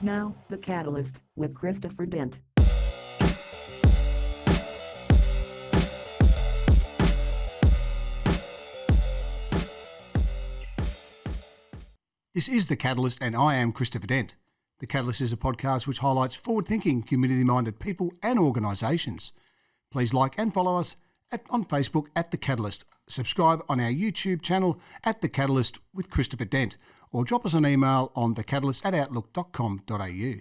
Now, The Catalyst, with Christopher Dent. This is The Catalyst, and I am Christopher Dent. The Catalyst is a podcast which highlights forward-thinking, community-minded people and organisations. Please like and follow us on Facebook at The Catalyst. Subscribe on our YouTube channel at The Catalyst with Christopher Dent, or drop us an email on thecatalyst@outlook.com.au.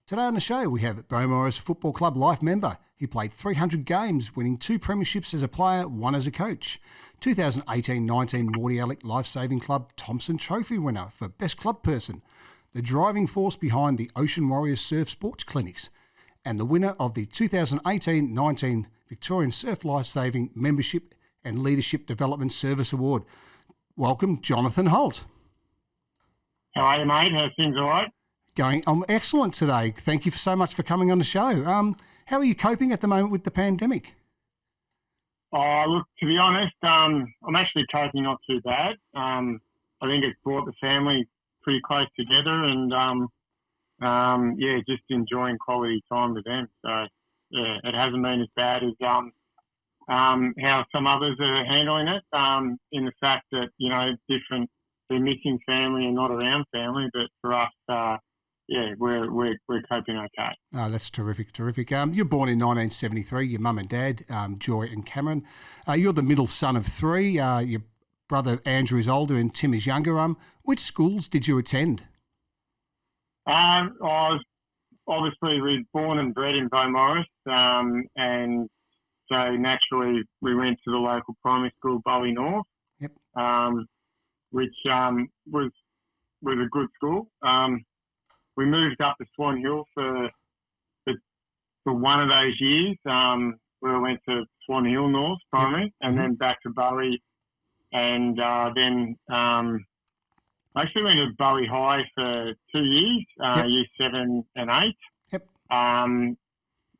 Today on the show we have Beaumaris Football Club life member. He played 300 games, winning 2 premierships as a player, 1 as a coach. 2018-19 Morty Alec Life Saving Club Thompson Trophy winner for Best Club Person. The driving force behind the Ocean Warriors Surf Sports Clinics. And the winner of the 2018-19 Victorian Surf Life Saving Membership and Leadership Development Service Award. Welcome, Jonathon Holt. How are you, mate? How's things all right? I'm excellent today. Thank you so much for coming on the show. How are you coping at the moment with the pandemic? Oh, look, to be honest, I'm actually coping not too bad. I think it's brought the family pretty close together and, just enjoying quality time with them. So, yeah, it hasn't been as bad as how some others are handling it, in the fact that, you know, they're missing family and not around family, but for us, we're coping okay. Oh, that's terrific. You're born in 1973. Your mum and dad, Joy and Cameron. You're the middle son of 3. Your brother Andrew is older and Tim is younger. Which schools did you attend? I was obviously born and bred in Beaumaris, and so naturally we went to the local primary school, Bowie North. Yep. Which was a good school. We moved up to Swan Hill for one of those years. We went to Swan Hill North Primary, and then back to Bowie, and then I actually went to Bowie High for 2 years, year 7 and 8. Yep.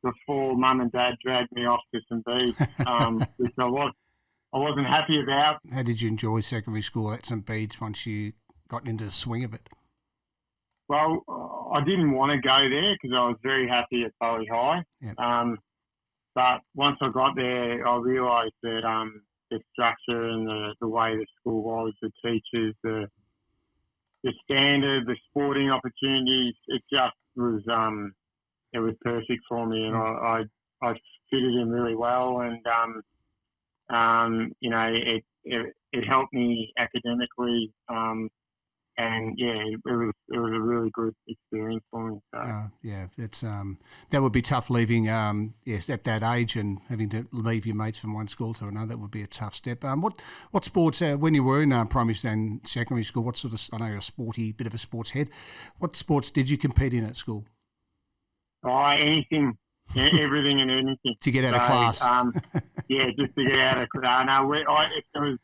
Before Mum and Dad dragged me off to St Bede's, which I wasn't happy about. How did you enjoy secondary school at St Bede's once you got into the swing of it? Well, I didn't want to go there because I was very happy at Bowie High. Yep. But once I got there, I realised that the structure and the way the school was, the teachers, the standard, the sporting opportunities, it just was it was perfect for me, and I fitted in really well, and it helped me academically. And it was a really good experience for me. So. It's that would be tough leaving. At that age and having to leave your mates from one school to another, that would be a tough step. What sports when you were in primary and secondary school? What sort of? I know you're a bit of a sports head. What sports did you compete in at school? Oh, anything, everything and anything to get out of class. Just to get out of class. No, it was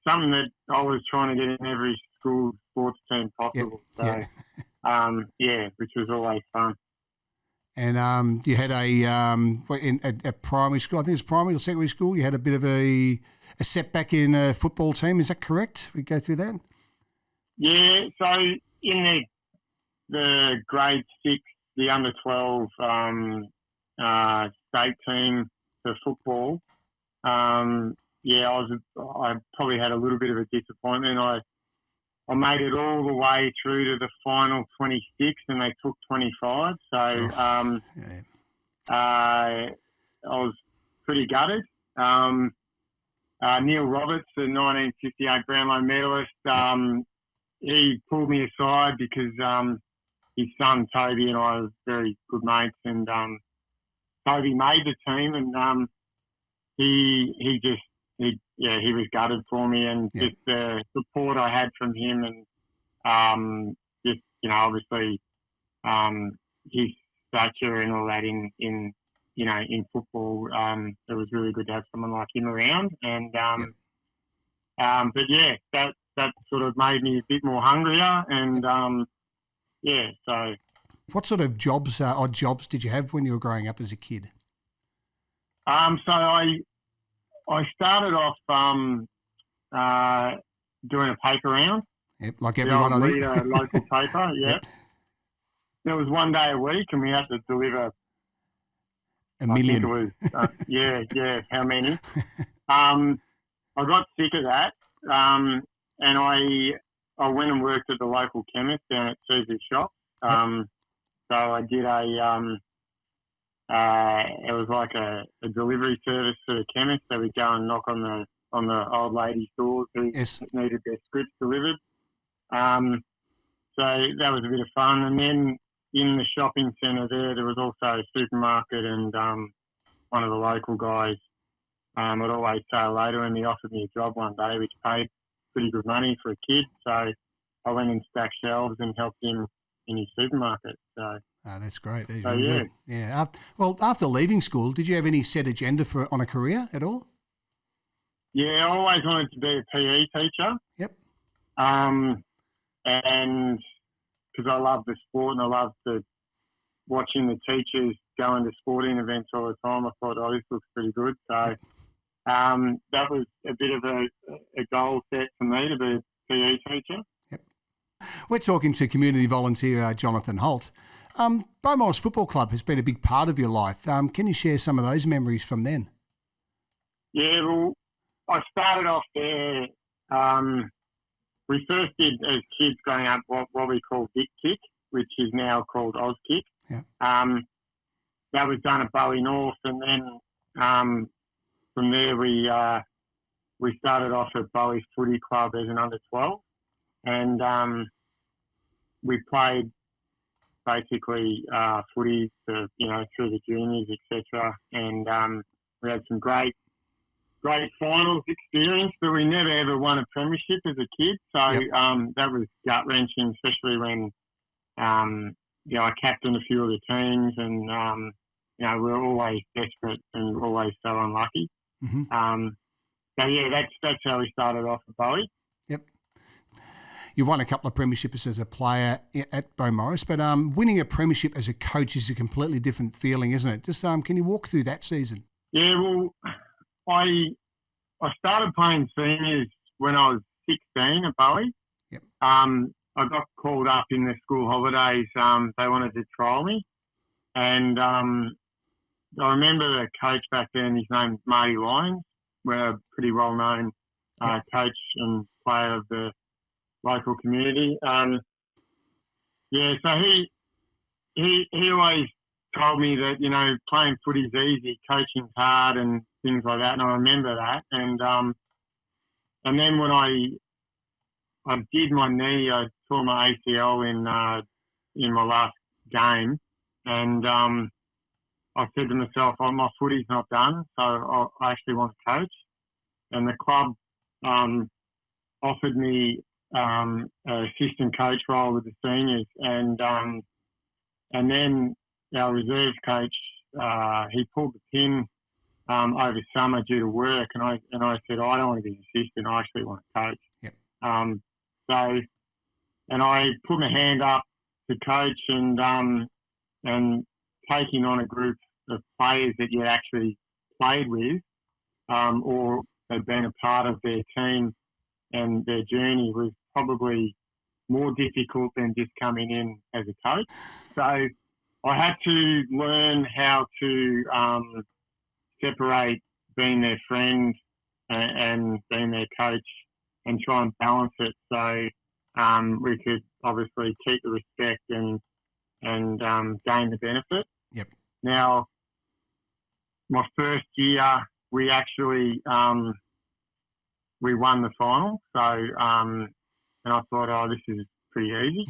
something that I was trying to get in every school sports team possible. Yep. Which was always fun. And you had at primary school, I think it was primary or secondary school, you had a bit of a setback in a football team. Is that correct? We go through that? Yeah, so in the grade 6, the under-12 state team for football, I probably had a little bit of a disappointment. I made it all the way through to the final 26 and they took 25. So I was pretty gutted. Neil Roberts, the 1958 Brownlow medalist, he pulled me aside because his son Toby and I were very good mates, and Toby made the team, and he was gutted for me, and just the support I had from him, and obviously his stature and all that in football, it was really good to have someone like him around, and that sort of made me a bit more hungrier, and so. What sort of odd jobs did you have when you were growing up as a kid? So I started off doing a paper round. Yep, like everyone, I think. Read a local paper, yeah. there was one day a week, and we had to deliver. A million. I think it was yeah. How many? I got sick of that, and I went and worked at the local chemist down at Caesar's shop. So I did it was like a delivery service for the chemist. So we'd go and knock on the old ladies' doors who needed their scripts delivered. So that was a bit of fun. And then in the shopping centre there was also a supermarket, and one of the local guys would always say hello to him. He offered me a job one day, which paid pretty good money for a kid. So I went and stacked shelves and helped him in his supermarket. So that's great. That's really good. Yeah. Well, after leaving school, did you have any set agenda on a career at all? Yeah, I always wanted to be a PE teacher. Yep. And because I love the sport and I love watching the teachers going to sporting events all the time, I thought, this looks pretty good. So that was a bit of a goal set for me to be a PE teacher. Yep. We're talking to community volunteer Jonathon Holt. Beaumaris Football Club has been a big part of your life. Can you share some of those memories from then? Yeah, well, I started off there. We first did, as kids growing up, what we call Dick Kick, which is now called Oz Kick. Yeah. That was done at Bowie North, and then from there we started off at Bowie Footy Club as an under-12, and we played basically footy to, through the juniors, etc. And we had some great finals experience, but we never ever won a premiership as a kid. So that was gut wrenching, especially when I captained a few of the teams, and we were always desperate and always so unlucky. Mm-hmm. So yeah, that's how we started off at Bowie. Yep. You won a couple of premierships as a player at Beaumaris, but winning a premiership as a coach is a completely different feeling, isn't it? Just can you walk through that season? Yeah, well, I started playing seniors when I was 16 at Bowie. Yep. I got called up in the school holidays. They wanted to trial me, and I remember the coach back then. His name's Marty Lyons. We're a pretty well-known coach and player of the local community. So he always told me that, playing footy's easy, coaching's hard and things like that. And I remember that. And then when I did my knee, I tore my ACL in my last game. And I said to myself, my footy's not done, so I actually want to coach. And the club offered me an assistant coach role with the seniors. And then our reserves coach, he pulled the pin over summer due to work, and I said, I don't want to be an assistant. I actually want to coach. Yep. And I put my hand up to coach, and taking on a group of players that you actually played with, or had been a part of their team and their journey, was probably more difficult than just coming in as a coach. So I had to learn how to separate being their friend and being their coach, and try and balance it so we could obviously keep the respect and gain the benefit. Yep. Now, my first year, we actually we won the final. So and I thought, this is pretty easy.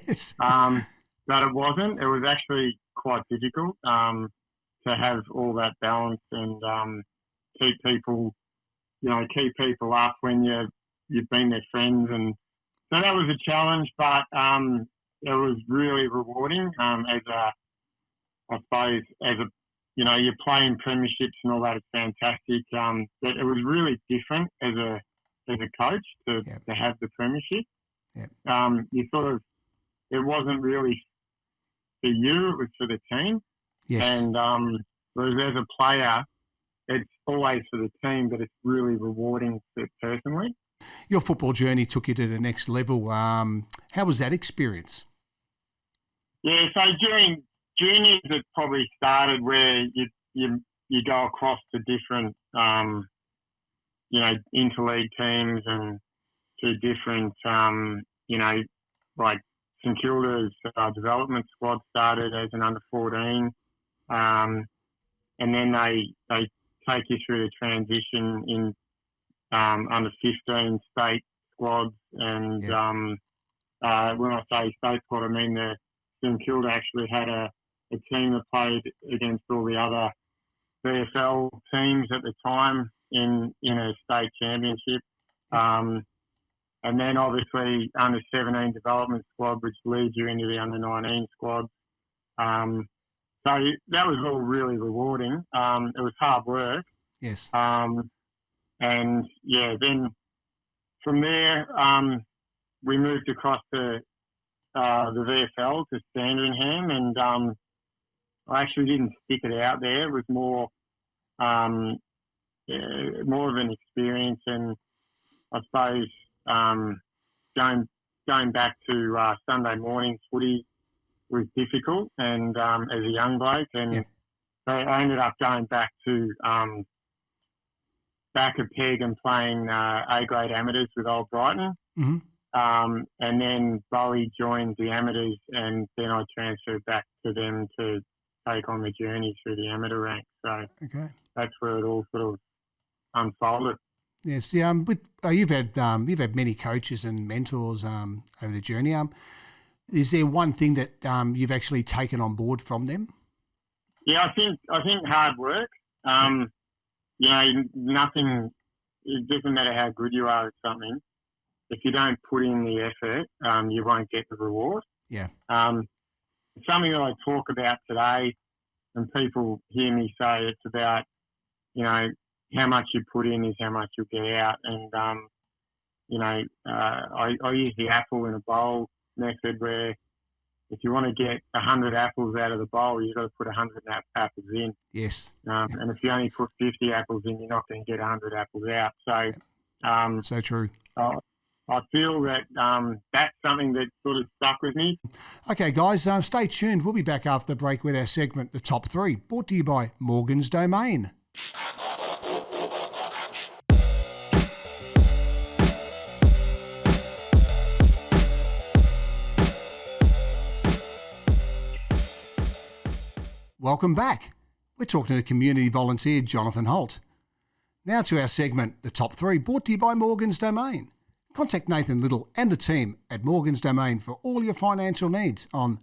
Yes. But it wasn't. It was actually quite difficult to have all that balance and keep people up when you've been their friends. And so that was a challenge, but it was really rewarding you're playing premierships and all that. It's fantastic. But it was really different as a coach to have the premiership. Yep. It wasn't really for you, it was for the team. Yes. And whereas as a player, it's always for the team, but it's really rewarding personally. Your football journey took you to the next level. How was that experience? Yeah, so during juniors, it probably started where you go across to different, interleague teams and to different, like St Kilda's development squad started as an under 14, and then they take you through the transition in under 15 state squads, and when I say state squad, I mean the St Kilda actually had a team that played against all the other VFL teams at the time in a state championship. And then obviously under 17 development squad, which leads you into the under 19 squad. So that was all really rewarding. It was hard work. Yes. And yeah, then from there, we moved across to the VFL to Sandringham, and I actually didn't stick it out there. It was more of an experience, and I suppose going back to Sunday morning footy was difficult, and as a young bloke, and so I ended up going back to back a peg and playing A-grade amateurs with Old Brighton. Mm-hmm. And then Bowie joined the amateurs, and then I transferred back to them to take on the journey through the amateur ranks. So that's where it all sort of unfolded. Yes, yeah. You've had many coaches and mentors over the journey. Is there one thing that you've actually taken on board from them? Yeah, I think hard work. Nothing. It doesn't matter how good you are at something. If you don't put in the effort, you won't get the reward. Yeah. It's something that I talk about today, and people hear me say it's about, how much you put in is how much you'll get out. And, I use the apple in a bowl method, where if you want to get 100 apples out of the bowl, you've got to put 100 apples in. Yes. And if you only put 50 apples in, you're not going to get 100 apples out. So, so true. I feel that that's something that sort of stuck with me. Okay, guys, stay tuned. We'll be back after the break with our segment, The Top 3, brought to you by Morgan's Domain. Welcome back. We're talking to community volunteer Jonathon Holt. Now to our segment, The Top 3, brought to you by Morgan's Domain. Contact Nathan Little and the team at Morgan's Domain for all your financial needs on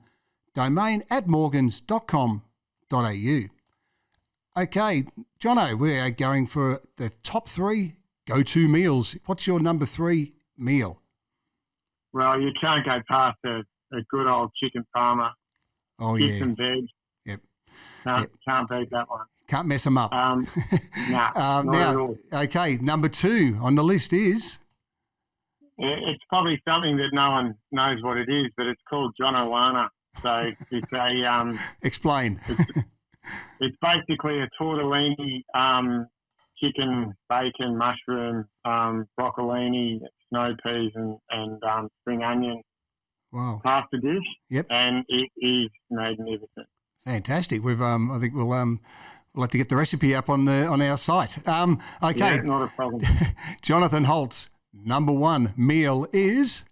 domain@morgans.com.au. Okay, Jono, we are going for the top 3 go-to meals. What's your number 3 meal? Well, you can't go past a good old chicken parma. Oh, Chips and veg. Yep. Can't beat that one. Can't mess them up. Not at all. Okay, number 2 on the list is? It's probably something that no one knows what it is, but it's called Jonawana. So it's a Explain. It's basically a tortellini, chicken, bacon, mushroom, broccolini, snow peas, and spring onion. Wow. Pasta dish. Yep. And it is magnificent. Fantastic. We've I think we'll have to get the recipe up on our site. Okay. Yeah, not a problem. Jonathon Holt's number 1 meal is?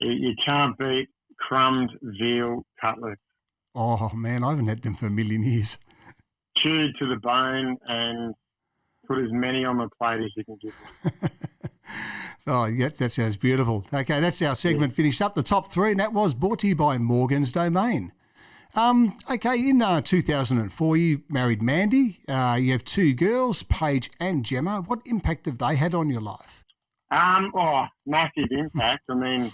You can't beat crumbed veal cutlets. Oh, man, I haven't had them for a million years. Chewed to the bone and put as many on the plate as you can give them. Oh, yeah, that sounds beautiful. Okay, that's our segment finished up. The top 3, and that was brought to you by Morgan's Domain. Okay, in 2004, you married Mandy. You have 2 girls, Paige and Gemma. What impact have they had on your life? Massive impact. I mean,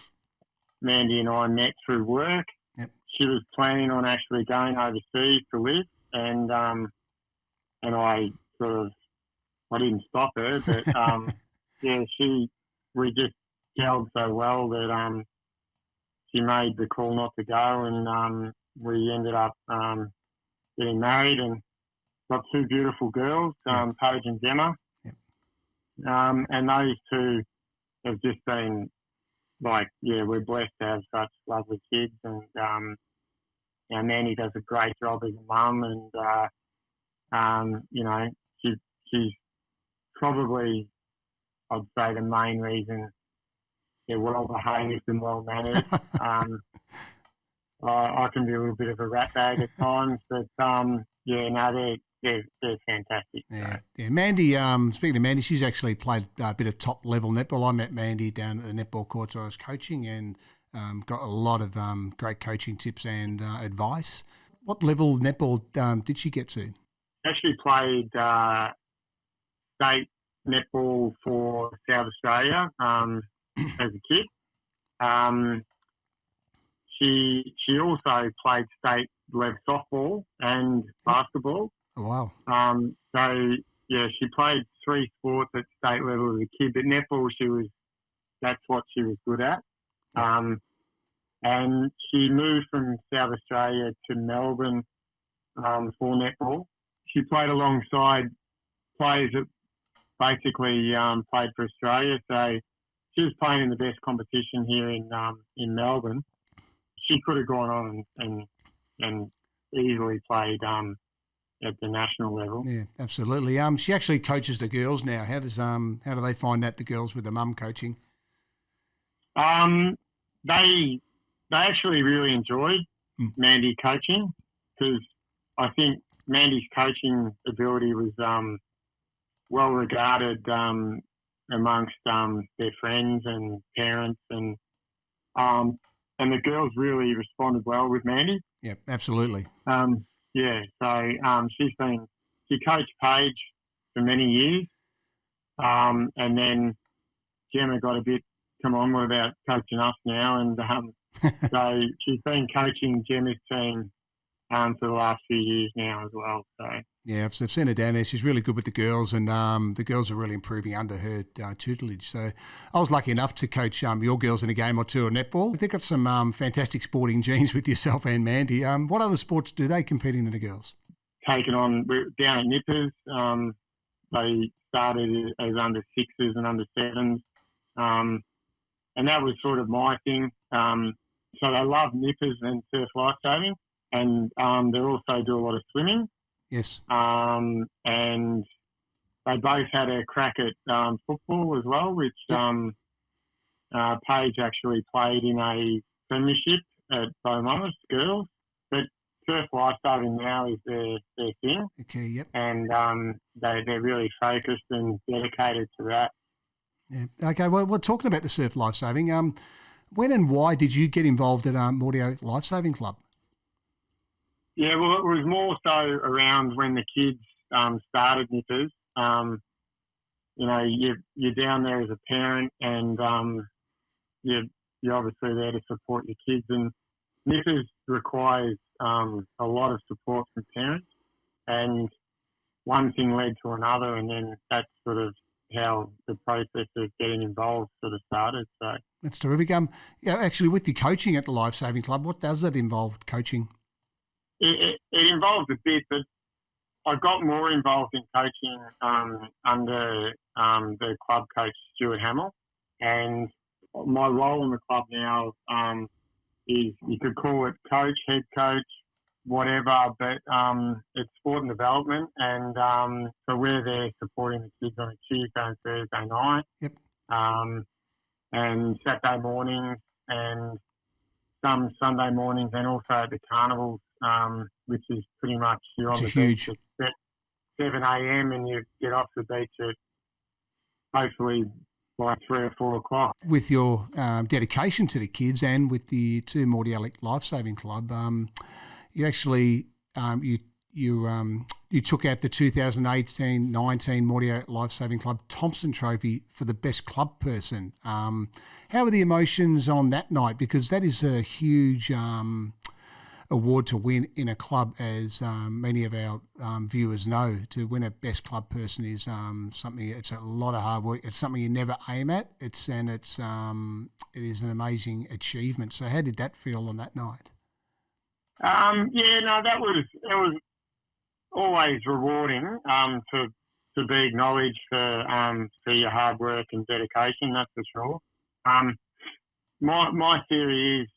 Mandy and I met through work. Yep. She was planning on actually going overseas to live, and I didn't stop her, but we just gelled so well that she made the call not to go, and we ended up getting married and got 2 beautiful girls, Paige and Gemma. Yep. And those 2 have just been we're blessed to have such lovely kids, and Mandy does a great job as a mum, and she's probably, I'd say, the main reason they're well behaved and well mannered. I can be a little bit of a rat bag at times, but they're fantastic. Yeah. Mandy, speaking of Mandy, she's actually played a bit of top level netball. I met Mandy down at the netball courts I was coaching, and got a lot of great coaching tips and advice. What level netball did she get to? Actually played state netball for South Australia as a kid. She also played state level softball and basketball. Oh, wow. She played 3 sports at state level as a kid, but netball that's what she was good at. And she moved from South Australia to Melbourne for netball. She played alongside players that basically played for Australia. So she was playing in the best competition here in Melbourne. She could have gone on and easily played at the national level. Yeah, absolutely. She actually coaches the girls now. How do they find that, the girls with the mum coaching? They actually really enjoyed Mandy coaching, because I think Mandy's coaching ability was well regarded amongst their friends and parents, and the girls really responded well with Mandy. Yeah, absolutely. She coached Paige for many years, and then Gemma got a bit, come on, what about coaching us now? And so she's been coaching Gemma's team for the last few years now as well. So yeah, I've seen her down there. She's really good with the girls, and the girls are really improving under her tutelage. So I was lucky enough to coach your girls in a game or two of netball. They've got some fantastic sporting genes with yourself and Mandy. What other sports do they compete in the girls? Taken on down at Nippers. They started as under 6s and under 7s. And that was sort of my thing. So they love Nippers and surf lifesaving, and they also do a lot of swimming. Yes. And they both had a crack at football as well, which Paige actually played in a premiership at Beaumont girls. But surf lifesaving now is their thing. Okay, yep. And they're really focused and dedicated to that. Yeah. Okay, well, we're talking about the surf lifesaving. When and why did you get involved at Mordio Lifesaving Club? Yeah, well, it was more so around when the kids started Nippers. You're down there as a parent, and you're obviously there to support your kids. And Nippers requires a lot of support from parents, and one thing led to another, and then that's sort of how the process of getting involved sort of started. So that's terrific. Actually, with the coaching at the Lifesaving Club, what does that involve, coaching? It involved a bit, but I got more involved in coaching under the club coach, Stuart Hamill. And my role in the club now is, you could call it coach, head coach, whatever, but it's sport and development. And so we're there supporting the kids on a Tuesday and Thursday night. Yep. And Saturday mornings, and some Sunday mornings, and also at the carnivals, which is pretty much, you're on the beach at 7 a.m. and you get off the beach at hopefully by 3 or 4 o'clock. With your dedication to the kids and with the two Mordiallic Lifesaving Club, you actually you took out the 2018-19 Mordio Lifesaving Club Thompson Trophy for the best club person. How were the emotions on that night? Because that is a huge award to win in a club, as many of our viewers know. To win a best club person is something. It's a lot of hard work. It's something you never aim at. It is an amazing achievement. So how did that feel on that night? It was always rewarding to be acknowledged for your hard work and dedication. That's for sure. my theory is,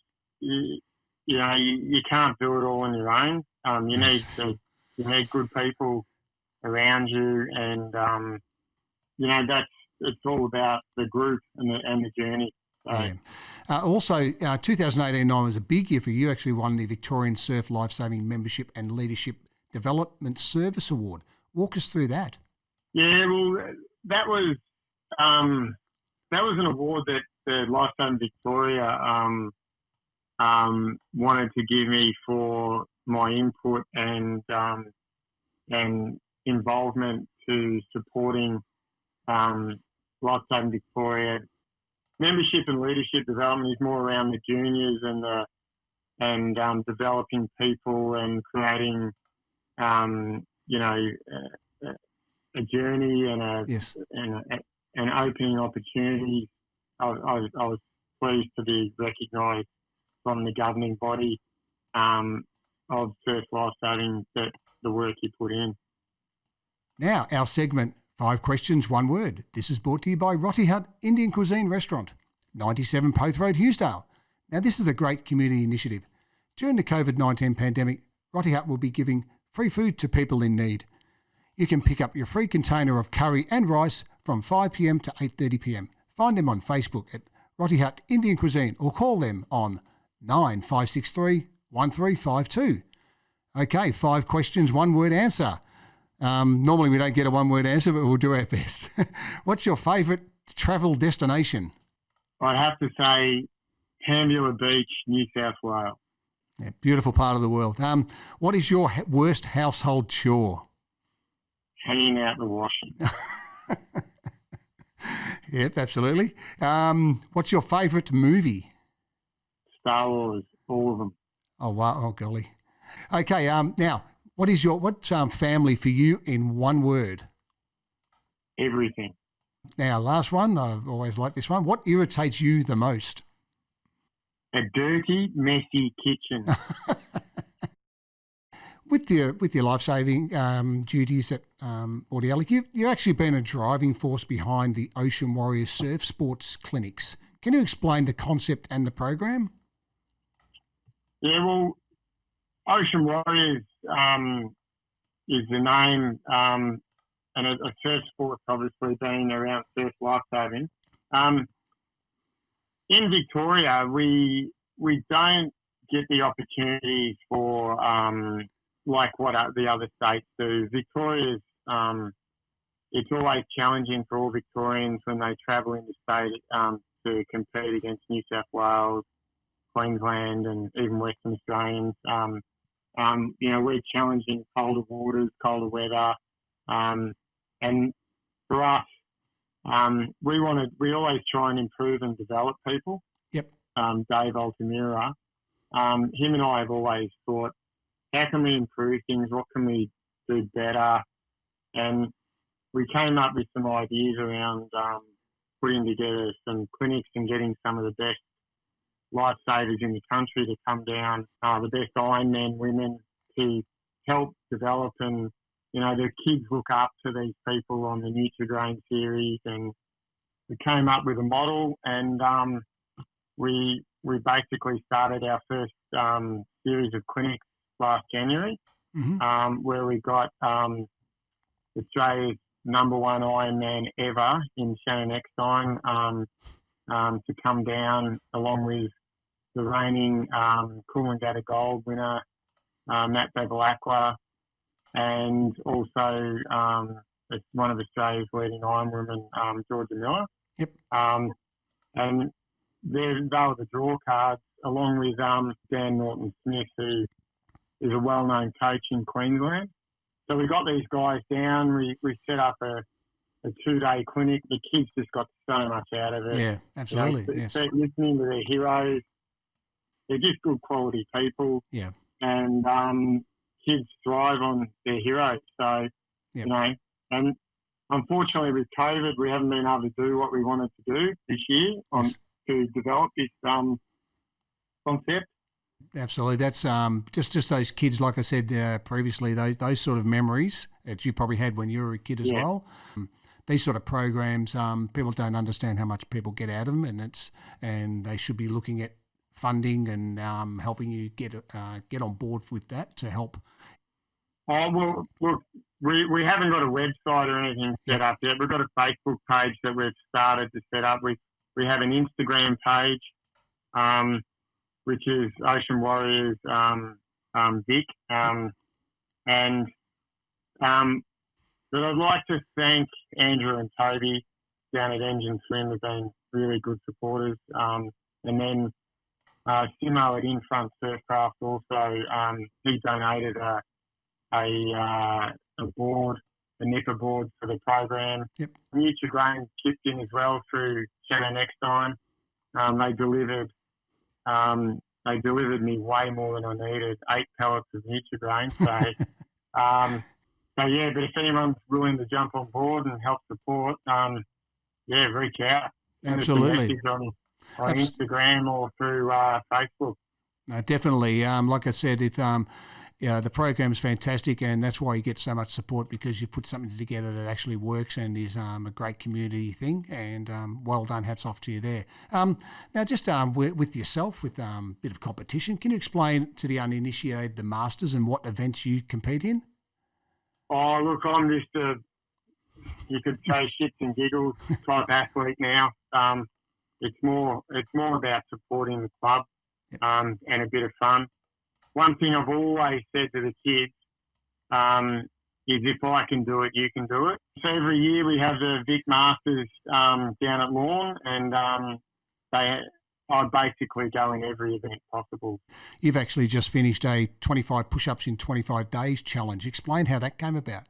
you can't do it all on your own. You need good people around you, and it's all about the group and the journey. So, Yeah. Also, 2018-19 was a big year for you. You actually won the Victorian Surf Lifesaving Membership and Leadership Development Service Award. Walk us through that. Yeah, well, that was an award that the Lifesaving Victoria wanted to give me for my input and involvement to supporting Lifesaving Victoria. Membership and leadership development is more around the juniors and developing people and creating, a journey and opening opportunities. I was pleased to be recognised from the governing body of Surf Lifesaving that the work you put in. Now, our segment, 5 questions, 1 word. This is brought to you by Roti Hut Indian Cuisine Restaurant, 97 Poth Road, Hughesdale. Now, this is a great community initiative. During the COVID-19 pandemic, Roti Hut will be giving free food to people in need. You can pick up your free container of curry and rice from 5 p.m. to 8:30 p.m. Find them on Facebook at Roti Hut Indian Cuisine or call them on 9563 1352. Okay, 5 questions, 1 word answer. Normally we don't get a 1 word answer, but we'll do our best. What's your favourite travel destination? I'd have to say Tambula Beach, New South Wales. Yeah, beautiful part of the world. What is your worst household chore? Hanging out the washing. Yep, absolutely. What's your favourite movie? Star Wars, all of them. Oh, wow. Oh, golly. Okay, now, what's family for you in 1 word? Everything. Now, last one. I've always liked this one. What irritates you the most? A dirty, messy kitchen. With your life-saving duties at Bordialic, you've actually been a driving force behind the Ocean Warriors Surf Sports Clinics. Can you explain the concept and the program? Yeah, well, Ocean Warriors is the name, and a surf sport's obviously been around surf lifesaving. In Victoria, we don't get the opportunities for like what the other states do. Victoria's, it's always challenging for all Victorians when they travel in the state to compete against New South Wales, Queensland, and even Western Australians. We're challenging colder waters, colder weather, and for us, we always try and improve and develop people. Yep. Dave Altamira, him and I have always thought, how can we improve things? What can we do better? And we came up with some ideas around putting together some clinics and getting some of the best lifesavers in the country to come down, the best Ironman women to help develop, and the kids look up to these people on the Nutrigrain series, and we came up with a model, and we basically started our first series of clinics last January, where we got Australia's number 1 Ironman ever in Shannon Eckstein to come down, along with the reigning Coolangatta Gold winner, Matt Bevilacqua, and also it's one of Australia's leading Ironwomen, Georgia Miller. Yep. And they were the draw cards, along with Dan Norton-Smith, who is a well-known coach in Queensland. So we got these guys down. We set up a 2-day clinic. The kids just got so much out of it. Yeah, absolutely. Yes. Listening to their heroes. They're just good quality people. Yeah. And kids thrive on their heroes. So, yep. And unfortunately with COVID, we haven't been able to do what we wanted to do this year to develop this concept. Absolutely. That's just those kids, like I said previously, those sort of memories that you probably had when you were a kid as well. these sort of programs, people don't understand how much people get out of them, and they should be looking at funding and helping you get on board with that to help. Oh, well, look, we haven't got a website or anything set up yet. We've got a Facebook page that we've started to set up. We have an Instagram page, which is Ocean Warriors Vic, but I'd like to thank Andrew and Toby down at Engine Swim. Have been really good supporters, and then Simo at Infront Surfcraft also. He donated a board, a nipper board for the program. Yep. Nutrigrain chipped in as well through Shannon Eckstein. They delivered me way more than I needed, 8 pellets of Nutrigrain. So, but if anyone's willing to jump on board and help support, reach out. Absolutely. On Instagram or through Facebook. No, definitely. Like I said, if the program's fantastic, and that's why you get so much support, because you put something together that actually works and is a great community thing. And well done, hats off to you there. Now, just with yourself, with a bit of competition, can you explain to the uninitiated the Masters and what events you compete in? Oh, look, I'm just you could say shits and giggles type athlete now. It's more about supporting the club and a bit of fun. One thing I've always said to the kids is if I can do it, you can do it. So every year we have the Vic Masters down at Lawn, and I basically go in every event possible. You've actually just finished a 25 push-ups in 25 days challenge. Explain how that came about.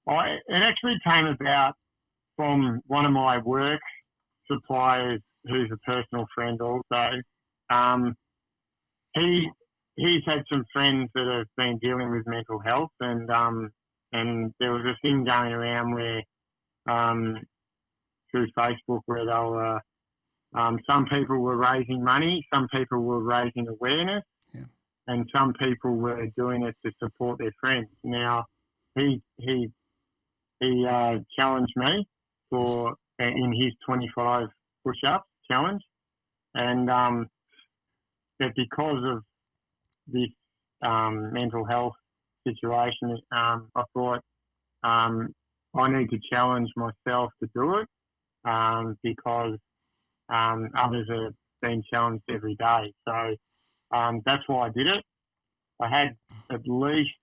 It actually came about from one of my work suppliers, who's a personal friend also. He's had some friends that have been dealing with mental health, and there was a thing going around where through Facebook where they were some people were raising money, some people were raising awareness, and some people were doing it to support their friends. Now he challenged me in his 25 push-ups challenge, and that because of this mental health situation, I thought I need to challenge myself to do it because others are being challenged every day. So that's why I did it. I had at least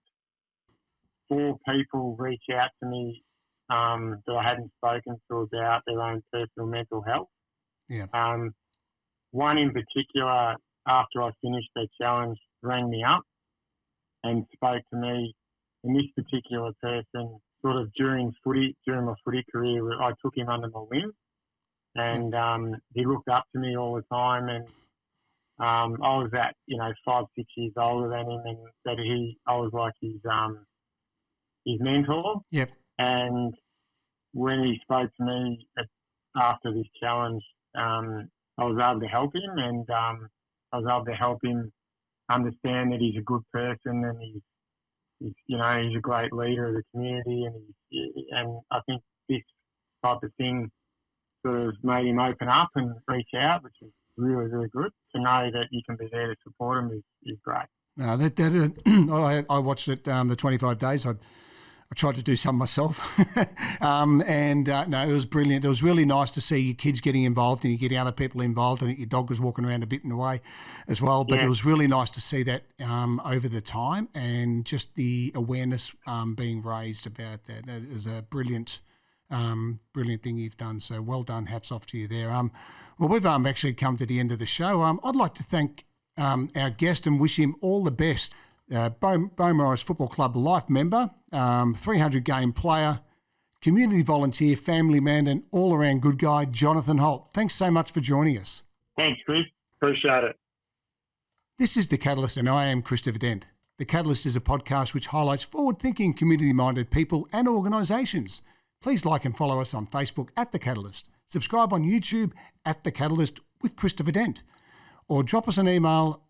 4 people reach out to me that I hadn't spoken to about their own personal mental health. Yeah. One in particular, after I finished their challenge, rang me up and spoke to me. And this particular person, sort of during my footy career, I took him under my wing, and he looked up to me all the time. And I was 5-6 years older than him, and I was like his mentor. Yep. And when he spoke to me after this challenge, I was able to help him, and I was able to help him understand that he's a good person, and he's a great leader of the community, and I think this type of thing sort of made him open up and reach out, which is really, really good. To know that you can be there to support him is great. No, I watched it the 25 days. I tried to do some myself, no, it was brilliant. It was really nice to see your kids getting involved and you getting other people involved. I think your dog was walking around a bit in the way as well, but It was really nice to see that over the time, and just the awareness being raised about that. That is a brilliant thing you've done. So well done. Hats off to you there. Well, we've actually come to the end of the show. I'd like to thank our guest and wish him all the best. Beaumaris Football Club life member, 300 game player, community volunteer, family man, and all-around good guy, Jonathon Holt. Thanks so much for joining us. Thanks, Chris. Appreciate it. This is The Catalyst, and I am Christopher Dent. The Catalyst is a podcast which highlights forward-thinking, community-minded people and organisations. Please like and follow us on Facebook at The Catalyst. Subscribe on YouTube at The Catalyst with Christopher Dent. Or drop us an email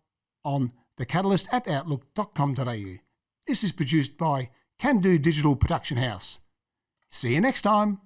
on thecatalyst@outlook.com.au. This is produced by CanDo Digital Production House. See you next time.